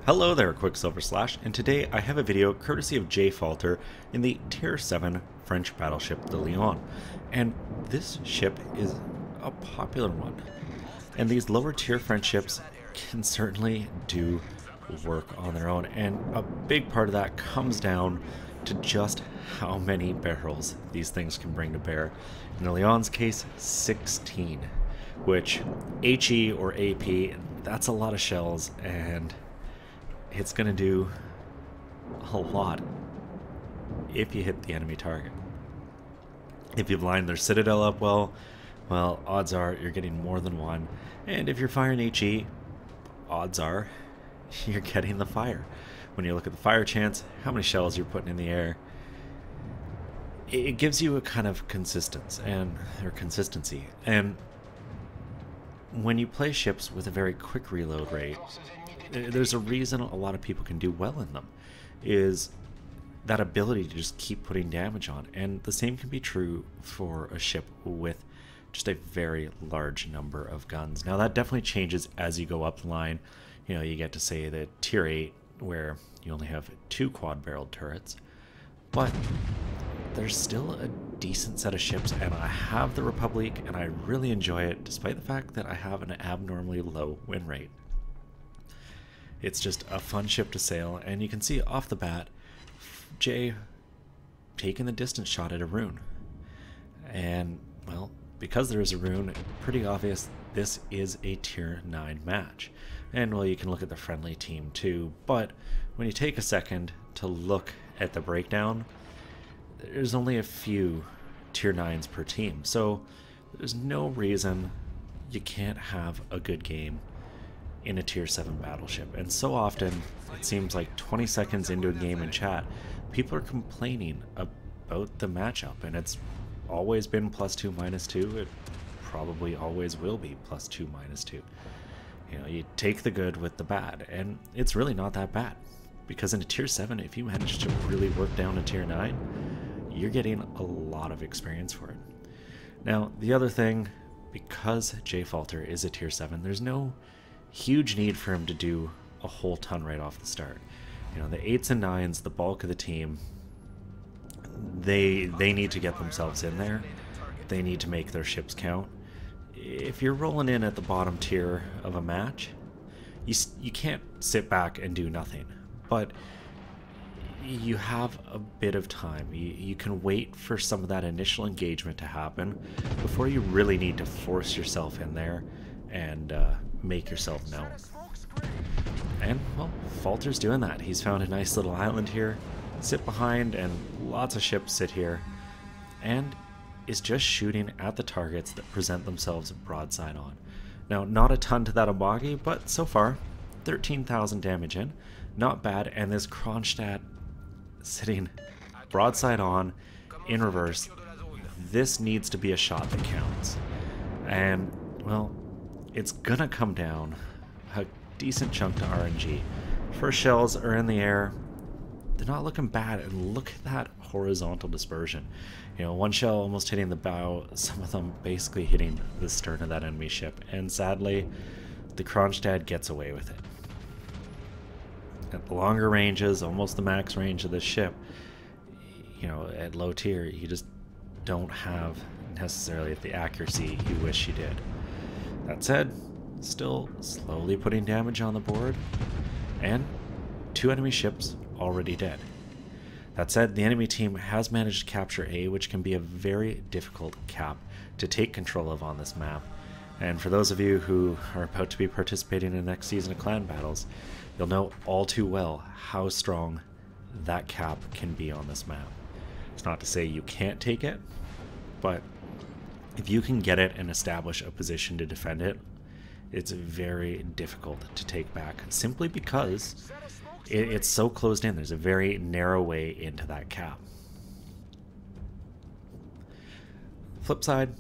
Hello there, Qckslvrslash, and today I have a video courtesy of Jfalter in the Tier 7 French battleship, the Lyon. And this ship is a popular one. And these lower tier French ships can certainly do work on their own, and a big part of that comes down to just how many barrels these things can bring to bear. In the Lyon's case, 16, which HE or AP, that's a lot of shells, and it's going to do a lot if you hit the enemy target. If you've lined their citadel up well, odds are you're getting more than one. And if you're firing HE, odds are you're getting the fire. When you look at the fire chance, how many shells you're putting in the air, it gives you a kind of consistency. And when you play ships with a very quick reload rate, there's a reason a lot of people can do well in them, is that ability to just keep putting damage on. And the same can be true for a ship with just a very large number of guns. Now that definitely changes as you go up the line. You know, you get to say the tier 8 where you only have 2 quad-barreled turrets, but there's still a decent set of ships, and I have the Republic and I really enjoy it despite the fact that I have an abnormally low win rate. It's just a fun ship to sail, and you can see off the bat Jay taking the distance shot at a rune. And, well, because there is a rune, pretty obvious this is a tier 9 match. And, well, you can look at the friendly team too, but when you take a second to look at the breakdown, there's only a few tier 9s per team, so there's no reason you can't have a good game in a tier 7 battleship. And so often, it seems like 20 seconds into a game in chat, people are complaining about the matchup, and it's always been +2, -2. It probably always will be +2, -2. You know, you take the good with the bad, and it's really not that bad, because in a tier 7, if you manage to really work down a tier 9, you're getting a lot of experience for it. Now, the other thing, because Jfalter is a tier 7, there's no huge need for him to do a whole ton right off the start. You know, the 8s and 9s, the bulk of the team, they need to get themselves in there. They need to make their ships count. If you're rolling in at the bottom tier of a match, you can't sit back and do nothing. But you have a bit of time. You can wait for some of that initial engagement to happen before you really need to force yourself in there and make yourself known. And, well, Falter's doing that. He's found a nice little island here, sit behind, and lots of ships sit here, and is just shooting at the targets that present themselves broadside on. Now, not a ton to that Amagi, but so far, 13,000 damage in. Not bad, and this Kronstadt sitting broadside on, in reverse. This needs to be a shot that counts. And, well, it's gonna come down a decent chunk to RNG. First shells are in the air. They're not looking bad, and look at that horizontal dispersion. You know, one shell almost hitting the bow, some of them basically hitting the stern of that enemy ship, and sadly, the Kronstadt gets away with it. At the longer ranges, almost the max range of this ship, you know, at low tier, you just don't have necessarily the accuracy you wish you did. That said, still slowly putting damage on the board, and 2 enemy ships already dead. That said, the enemy team has managed to capture A, which can be a very difficult cap to take control of on this map. And for those of you who are about to be participating in the next season of clan battles, you'll know all too well how strong that cap can be on this map. It's not to say you can't take it, but if you can get it and establish a position to defend it, it's very difficult to take back, simply because it's so closed in. There's a very narrow way into that cap. Flip side,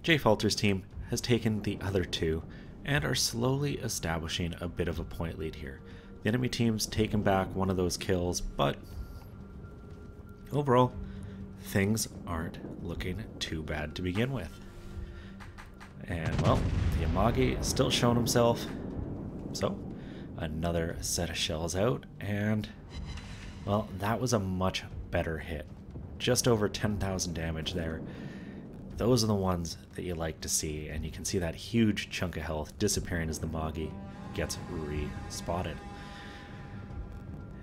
Jfalter's team has taken the other 2 and are slowly establishing a bit of a point lead here. The enemy team's taken back one of those kills, but overall, things aren't looking too bad to begin with. And, well, the Amagi is still showing himself, so Another set of shells out, and well, that was a much better hit. Just over 10,000 damage there. Those are the ones that you like to see, and you can see that huge chunk of health disappearing as the Moggy gets re-spotted.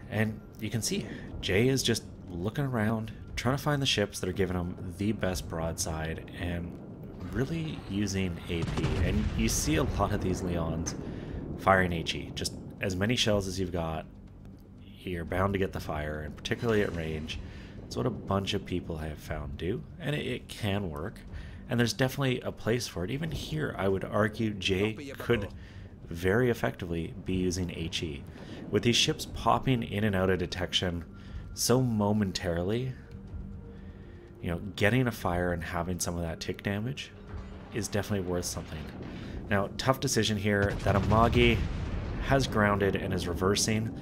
And you can see Jay is just looking around, trying to find the ships that are giving him the best broadside and really using AP. And you see a lot of these Lyons firing HE. Just as many shells as you've got, you're bound to get the fire, and particularly at range. It's what a bunch of people I have found do, and it can work. And there's definitely a place for it. Even here, I would argue Jay could very effectively be using HE. With these ships popping in and out of detection so momentarily, you know, getting a fire and having some of that tick damage is definitely worth something. Now, tough decision here. That Amagi has grounded and is reversing.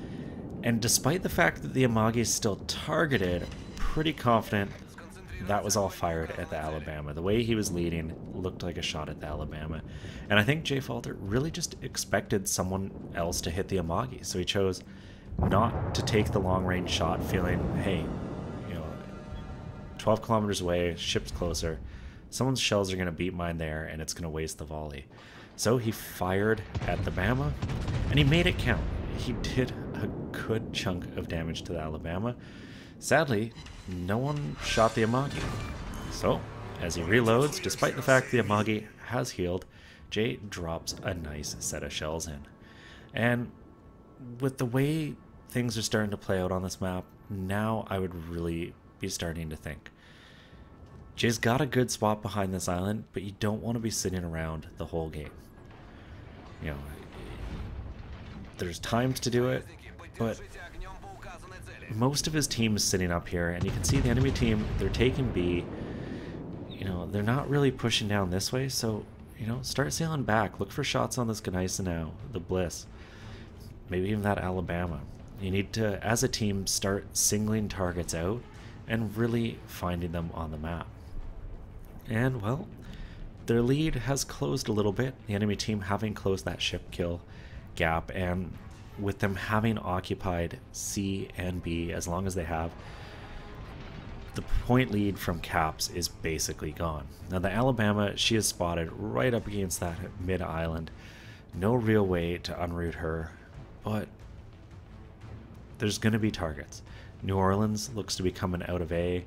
And despite the fact that the Amagi is still targeted, pretty confident that was all fired at the Alabama. The way he was leading looked like a shot at the Alabama. And I think Jfalter really just expected someone else to hit the Amagi. So he chose not to take the long-range shot, feeling, hey, you know, 12 kilometers away, ship's closer. Someone's shells are going to beat mine there, and it's going to waste the volley. So he fired at the Bama, and he made it count. He did a good chunk of damage to the Alabama. Sadly, no one shot the Amagi. So, as he reloads, despite the fact the Amagi has healed, Jay drops a nice set of shells in. And with the way things are starting to play out on this map, now I would really be starting to think. Jay's got a good spot behind this island, but you don't want to be sitting around the whole game. You know, there's times to do it, but most of his team is sitting up here, and you can see the enemy team, they're taking B. You know, they're not really pushing down this way, so, you know, start sailing back. Look for shots on this Gneisenau, the Bliss, maybe even that Alabama. You need to, as a team, start singling targets out and really finding them on the map. And, well, their lead has closed a little bit, the enemy team having closed that ship kill gap, and with them having occupied C and B as long as they have, the point lead from Caps is basically gone. Now the Alabama, she is spotted right up against that mid-island. No real way to unroot her, but there's going to be targets. New Orleans looks to be coming out of A,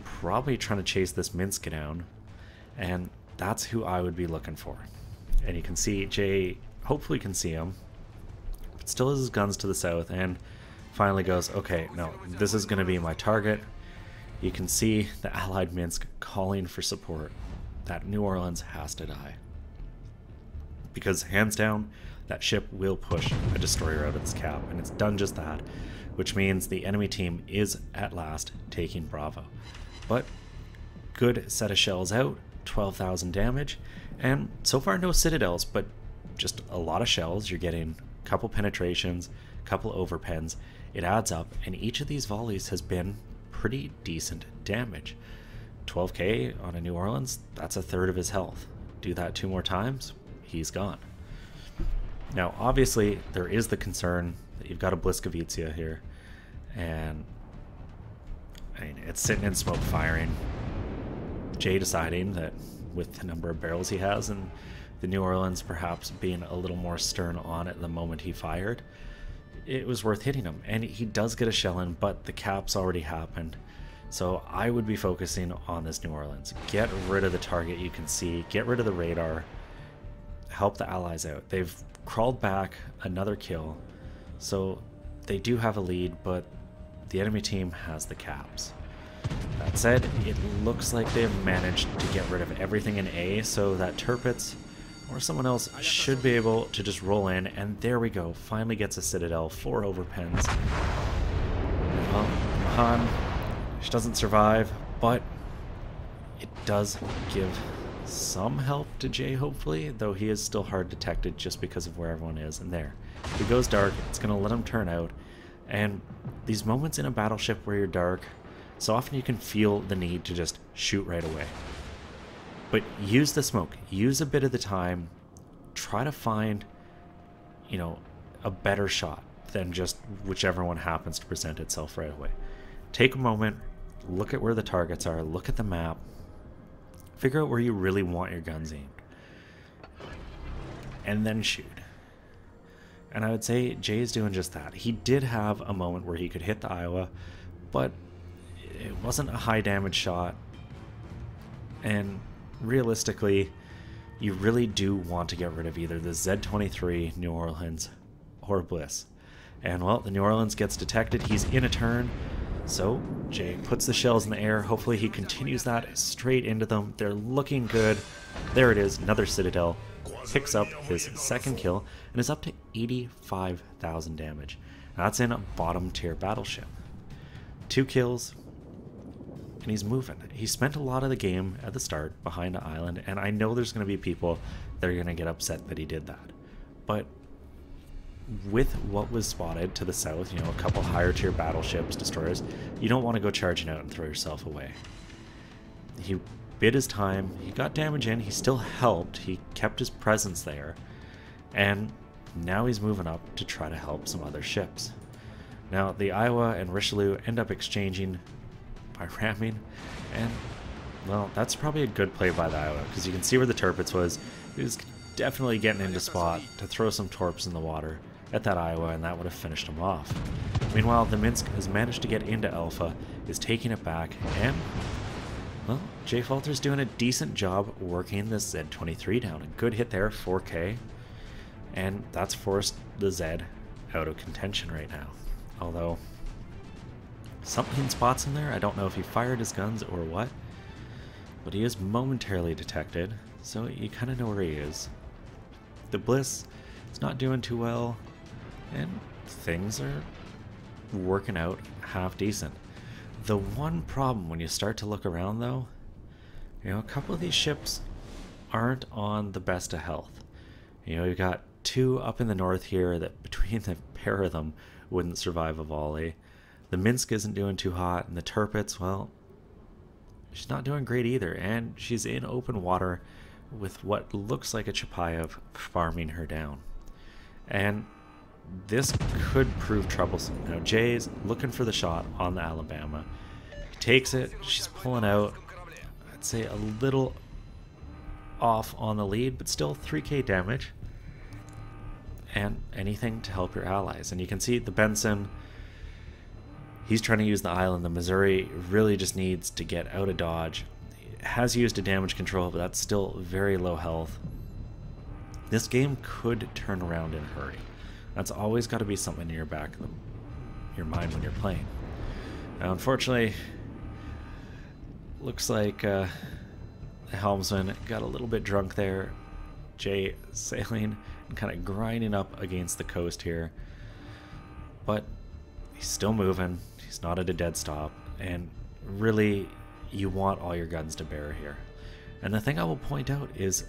probably trying to chase this Minsk down, and that's who I would be looking for. And you can see Jay hopefully can see him, but still has his guns to the south, and finally goes, okay, no, this is going to be my target. You can see the Allied Minsk calling for support. That New Orleans has to die. Because hands down, that ship will push a destroyer out of this cap, and it's done just that, which means the enemy team is at last taking Bravo. But good set of shells out, 12,000 damage, and so far no citadels, but just a lot of shells. You're getting a couple penetrations, a couple overpens. It adds up, and each of these volleys has been pretty decent damage. 12k on a New Orleans, that's a third of his health. Do that 2 more times, he's gone. Now obviously there is the concern that you've got a Bliskavitsia here, and I mean, it's sitting in smoke firing. Jay deciding that with the number of barrels he has, and the New Orleans perhaps being a little more stern on it the moment he fired, it was worth hitting him. And he does get a shell in, but the cap's already happened. So I would be focusing on this New Orleans. Get rid of the target you can see, get rid of the radar, help the allies out. They've crawled back another kill, so they do have a lead, but the enemy team has the caps. That said, it looks like they've managed to get rid of everything in A, so that Tirpitz or someone else should be able to just roll in, and there we go. Finally gets a Citadel, 4 overpens. Well, Mahan, she doesn't survive, but it does give some help to Jay, hopefully, though he is still hard detected just because of where everyone is. And there, if he goes dark, it's going to let him turn out. And these moments in a battleship where you're dark, so often you can feel the need to just shoot right away. But use the smoke, use a bit of the time, try to find, you know, a better shot than just whichever one happens to present itself right away. Take a moment, look at where the targets are, look at the map, figure out where you really want your guns aimed, and then shoot. And I would say Jay's doing just that. He did have a moment where he could hit the Iowa, but it wasn't a high damage shot. And realistically, you really do want to get rid of either the Z23, New Orleans, or Bliss. And well, the New Orleans gets detected. He's in a turn. So Jay puts the shells in the air. Hopefully he continues that straight into them. They're looking good. There it is, another Citadel. Picks up his second kill and is up to 85,000 damage. That's in a bottom tier battleship. 2 kills, and he's moving. He spent a lot of the game at the start behind the island, and I know there's going to be people that are going to get upset that he did that. But with what was spotted to the south, you know, a couple higher tier battleships, destroyers, you don't want to go charging out and throw yourself away. He bid his time, he got damage in, he still helped, he kept his presence there, and now he's moving up to try to help some other ships. Now the Iowa and Richelieu end up exchanging by ramming, and well, that's probably a good play by the Iowa, because you can see where the Tirpitz was. He was definitely getting into spot to throw some torps in the water at that Iowa, and that would have finished him off. Meanwhile, the Minsk has managed to get into Alpha, is taking it back, and well, Jfalter's doing a decent job working this Z23 down. A good hit there, 4K. And that's forced the Z out of contention right now. Although, something spots him there. I don't know if he fired his guns or what. But he is momentarily detected, so you kind of know where he is. The Bliss is not doing too well, and things are working out half decent. The one problem when you start to look around, though, you know, a couple of these ships aren't on the best of health. You know, you've got 2 up in the north here that between the pair of them wouldn't survive a volley. The Minsk isn't doing too hot, and the Tirpitz, well, she's not doing great either, and she's in open water with what looks like a Chapayev farming her down. And this could prove troublesome. Now Jay's looking for the shot on the Alabama. He takes it, she's pulling out, I'd say a little off on the lead, but still 3k damage. And anything to help your allies. And you can see the Benson, he's trying to use the island. The Missouri really just needs to get out of dodge. He has used a damage control, but that's still very low health. This game could turn around in a hurry. That's always got to be something in your back of your mind when you're playing. Now, unfortunately, looks like the helmsman got a little bit drunk there. Jay sailing and kind of grinding up against the coast here. But he's still moving. He's not at a dead stop. And really, you want all your guns to bear here. And the thing I will point out is,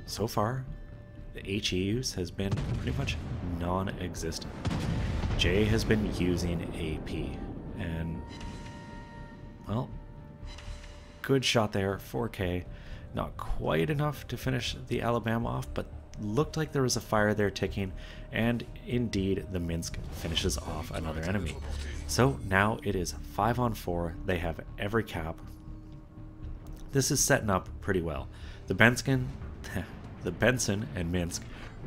so far, the HE use has been pretty much non-existent. Jay has been using AP, and well, good shot there, 4k. Not quite enough to finish the Alabama off, but looked like there was a fire there ticking, and indeed the Minsk finishes off another enemy. So now it is 5-on-4. They have every cap. This is setting up pretty well. The Benson and Minsk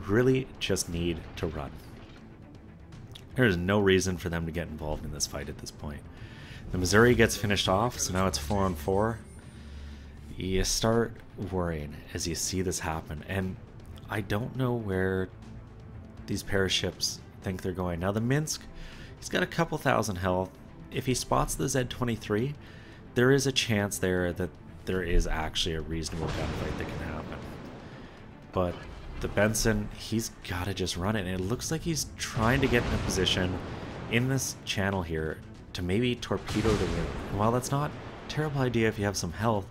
really just need to run. There is no reason for them to get involved in this fight at this point. The Missouri gets finished off, so now it's 4-on-4. You start worrying as you see this happen, and I don't know where these pair of ships think they're going. Now the Minsk, he's got a couple thousand health. If he spots the Z23, there is a chance there that there is actually a reasonable gunfight that can happen. But the Benson, he's got to just run it, and it looks like he's trying to get in a position in this channel here to maybe torpedo the ring. While that's not a terrible idea if you have some health,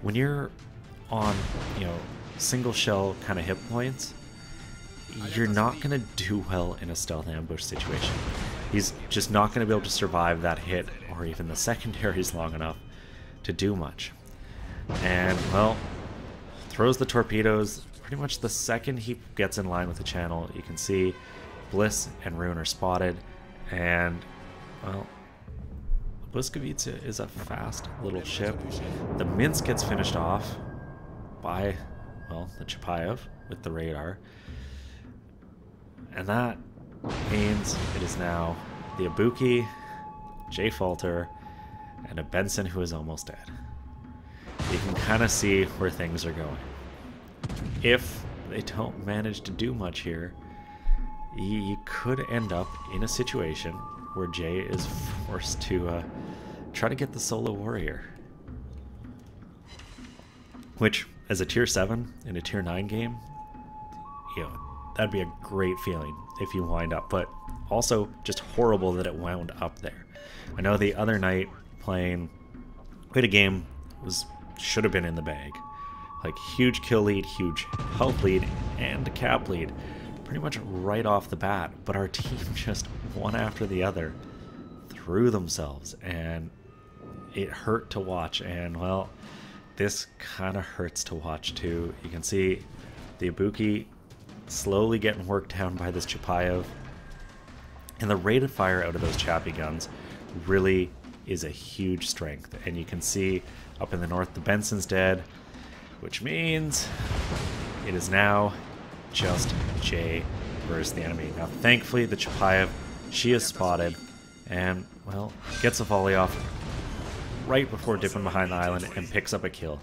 when you're on, you know, single shell kind of hit points, you're not going to do well in a stealth ambush situation. He's just not going to be able to survive that hit or even the secondaries long enough to do much. And, well, throws the torpedoes. Pretty much the second he gets in line with the channel, you can see Bliss and Rune are spotted, and, well, Qckslvrslash is a fast little ship. The Minsk gets finished off by, well, the Chapayev with the radar. And that means it is now the Ibuki, Jfalter, and a Benson who is almost dead. You can kind of see where things are going. If they don't manage to do much here, you could end up in a situation where Jay is forced to try to get the solo warrior. Which, as a tier 7 in a tier 9 game, you know, that'd be a great feeling if you wind up, but also just horrible that it wound up there. I know the other night playing, we had a game should have been in the bag. Like, huge kill lead, huge health lead, and cap lead. Pretty much right off the bat, but our team just one after the other threw themselves, and it hurt to watch. And, well, this kind of hurts to watch too. You can see the Ibuki slowly getting worked down by this Chapayev, and the rate of fire out of those Chappy guns really is a huge strength. And you can see up in the north the Benson's dead, which means it is now just Jay versus the enemy. Now thankfully the Chapayev, she is spotted and, well, gets a volley off right before dipping behind the island and picks up a kill.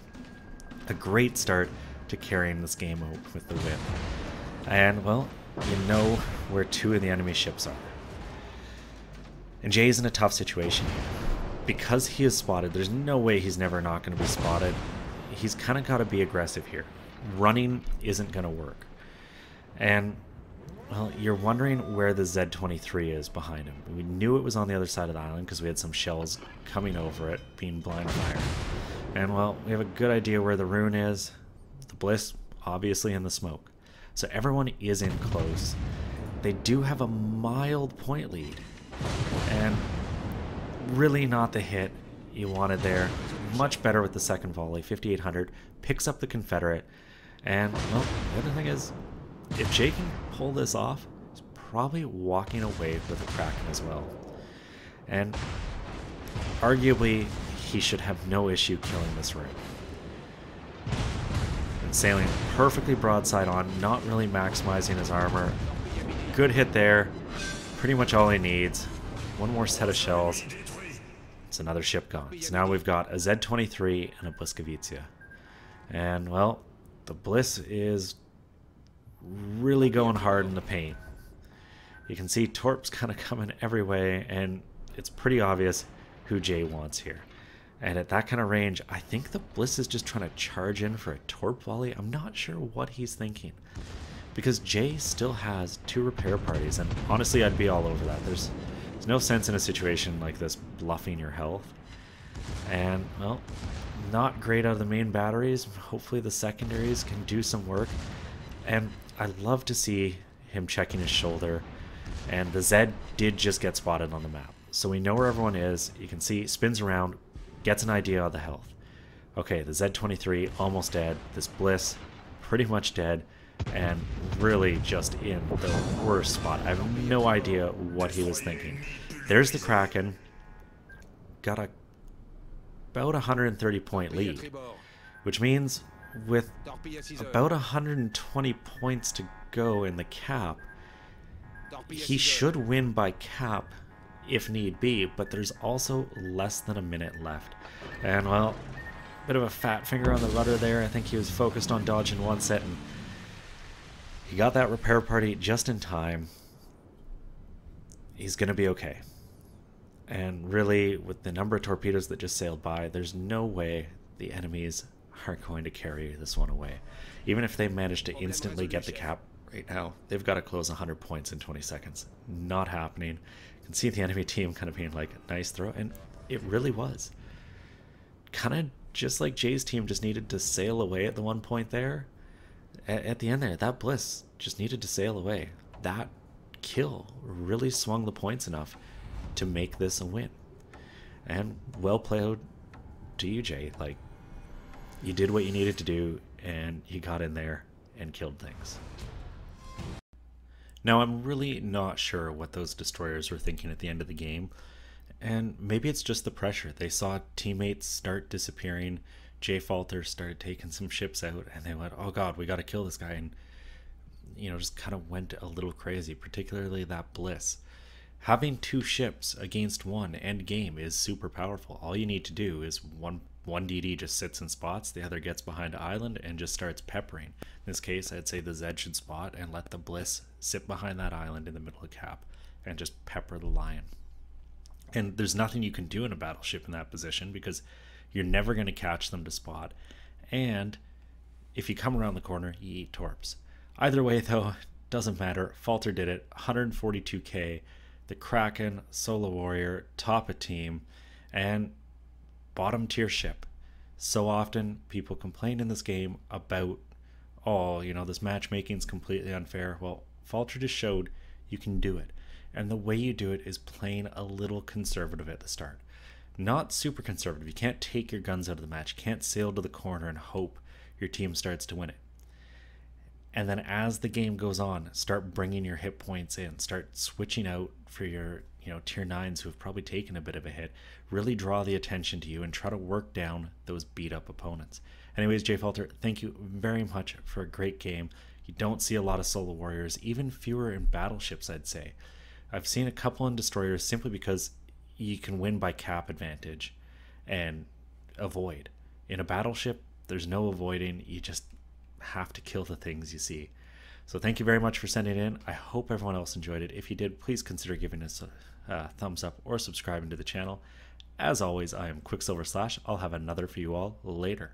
A great start to carrying this game out with the win. And, well, you know where two of the enemy ships are. And Jay's in a tough situation here. Because he is spotted, there's no way he's never not going to be spotted. He's kind of got to be aggressive here. Running isn't going to work. And, well, you're wondering where the Z-23 is behind him. We knew it was on the other side of the island because we had some shells coming over it, being blind fire. And, well, we have a good idea where the Rune is. The Bliss, obviously, in the smoke. So everyone is in close. They do have a mild point lead. And really not the hit you wanted there. Much better with the second volley. 5800 picks up the Confederate. And, well, the other thing is, if Jay can pull this off, he's probably walking away with a Kraken as well. And arguably, he should have no issue killing this ring. And sailing perfectly broadside on, not really maximizing his armor. Good hit there. Pretty much all he needs. One more set of shells. It's another ship gone. So now we've got a Z-23 and a Qckslvrslash. And, well, the Bliss is really going hard in the paint. You can see Torps kind of coming every way, and it's pretty obvious who Jay wants here. And at that kind of range, I think the Bliss is just trying to charge in for a Torp volley. I'm not sure what he's thinking, because Jay still has 2 repair parties, and honestly, I'd be all over that. There's no sense in a situation like this bluffing your health. And, well, not great out of the main batteries. Hopefully the secondaries can do some work. And I love to see him checking his shoulder. And the Zed did just get spotted on the map. So we know where everyone is. You can see, spins around, gets an idea of the health. Okay, the Z-23 almost dead. This Bliss pretty much dead. And really just in the worst spot. I have no idea what he was thinking. There's the Kraken. Got about 130 point lead, which means with about 120 points to go in the cap, he should win by cap if need be, but there's also less than a minute left. And, well, bit of a fat finger on the rudder there. I think he was focused on dodging one set, and he got that repair party just in time. He's going to be okay. And really, with the number of torpedoes that just sailed by, there's no way the enemies are going to carry this one away. Even if they manage to instantly get the cap right now, they've got to close 100 points in 20 seconds. Not happening. You can see the enemy team kind of being like, nice throw. And it really was. Kind of just like Jay's team just needed to sail away at the one point there. At the end there, that Bliss just needed to sail away. That kill really swung the points enough to make this a win. And well played to you, Jay. Like, you did what you needed to do, and you got in there and killed things. Now, I'm really not sure what those destroyers were thinking at the end of the game, and maybe it's just the pressure. They saw teammates start disappearing. Jfalter started taking some ships out, and they went, "Oh God, we got to kill this guy," and just kind of went a little crazy. Particularly that Bliss. Having two ships against one end game is super powerful. All you need to do is one DD just sits and spots, the other gets behind an island and just starts peppering. In this case, I'd say the Zed should spot and let the Bliss sit behind that island in the middle of cap and just pepper the Lion. And there's nothing you can do in a battleship in that position because you're never going to catch them to spot. And if you come around the corner, you eat torps. Either way, though, doesn't matter. Falter did it. 142k. The Kraken, Solo Warrior, top a team, and bottom tier ship. So often people complain in this game about, oh, this matchmaking's completely unfair. Well, Falter just showed you can do it. And the way you do it is playing a little conservative at the start. Not super conservative. You can't take your guns out of the match. You can't sail to the corner and hope your team starts to win it. And then as the game goes on, start bringing your hit points in. Start switching out for your tier 9s who have probably taken a bit of a hit. Really draw the attention to you and try to work down those beat up opponents. Anyways, Jfalter, thank you very much for a great game. You don't see a lot of Solo Warriors, even fewer in battleships, I'd say. I've seen a couple in destroyers simply because you can win by cap advantage and avoid. In a battleship, there's no avoiding. You just have to kill the things you see. So thank you very much for sending it in. I hope everyone else enjoyed it. If you did, please consider giving us a thumbs up or subscribing to the channel. As always, I am Qckslvrslash. I'll have another for you all later.